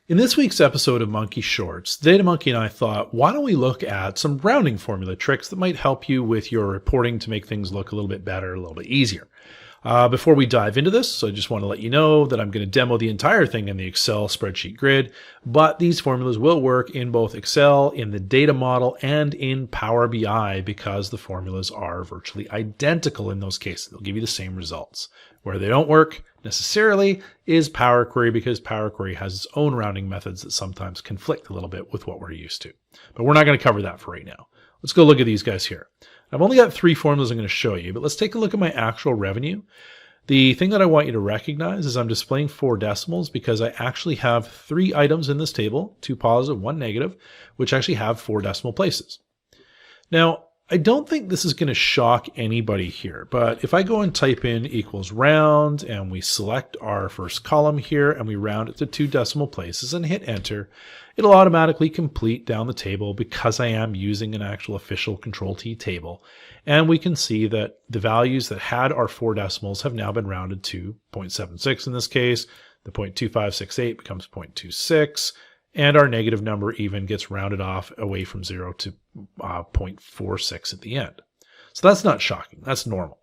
In this week's episode of Monkey Shorts, DataMonkey and I thought, why don't we look at some rounding formula tricks that might help you with your reporting to make things look a little bit better, a little bit easier. Before we dive into this, I just want to let you know that I'm going to demo the entire thing in the Excel spreadsheet grid, but these formulas will work in both Excel, in the data model, and in Power BI because the formulas are virtually identical in those cases. They'll give you the same results. Where they don't work necessarily is Power Query because Power Query has its own rounding methods that sometimes conflict a little bit with what we're used to. But we're not going to cover that for right now. Let's go look at these guys here. I've only got 3 formulas I'm going to show you, but let's take a look at my actual revenue. The thing that I want you to recognize is I'm displaying 4 decimals because I actually have 3 items in this table, 2 positive, 1 negative, which actually have 4 decimal places. Now, I don't think this is going to shock anybody here, but if I go and type in equals round and we select our first column here and we round it to 2 decimal places and hit enter, it'll automatically complete down the table because I am using an actual official Control-T table. And we can see that the values that had our 4 decimals have now been rounded to 0.76 in this case. The 0.2568 becomes 0.26. And our negative number even gets rounded off away from 0 to 0.46 at the end. So that's not shocking. That's normal.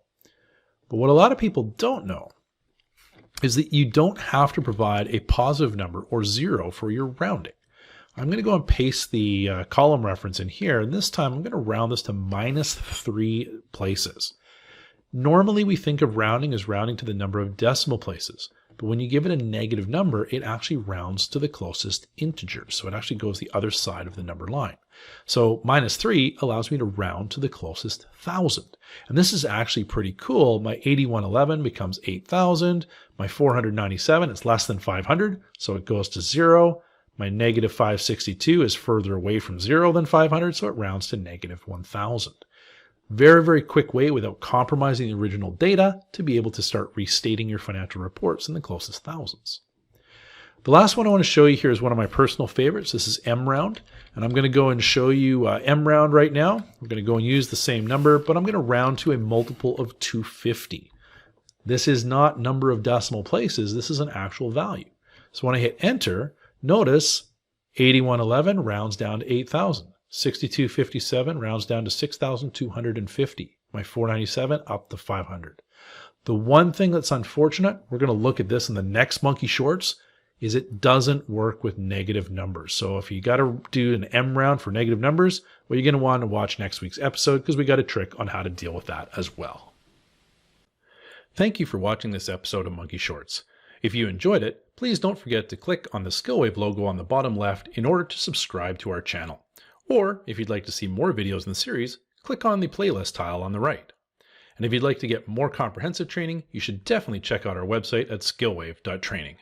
But what a lot of people don't know is that you don't have to provide a positive number or 0 for your rounding. I'm going to go and paste the column reference in here, and this time I'm going to round this to -3 places. Normally we think of rounding as rounding to the number of decimal places. But when you give it a negative number, it actually rounds to the closest integer. So it actually goes the other side of the number line. So -3 allows me to round to the closest 1,000. And this is actually pretty cool. My 8111 becomes 8,000. My 497 is less than 500, so it goes to 0. My -562 is further away from 0 than 500, so it rounds to -1,000. Very, very quick way without compromising the original data to be able to start restating your financial reports in the closest thousands. The last one I want to show you here is one of my personal favorites. This is MROUND, and I'm going to go and show you MROUND right now. We're going to go and use the same number, but I'm going to round to a multiple of 250. This is not number of decimal places. This is an actual value. So when I hit enter, notice 8111 rounds down to 8,000. 6257 rounds down to 6,250. My 497 up to 500. The one thing that's unfortunate, we're going to look at this in the next Monkey Shorts, is it doesn't work with negative numbers. So if you got to do an M round for negative numbers, well, you're going to want to watch next week's episode because we got a trick on how to deal with that as well. Thank you for watching this episode of Monkey Shorts. If you enjoyed it, please don't forget to click on the SkillWave logo on the bottom left in order to subscribe to our channel. Or, if you'd like to see more videos in the series, click on the playlist tile on the right. And if you'd like to get more comprehensive training, you should definitely check out our website at skillwave.training.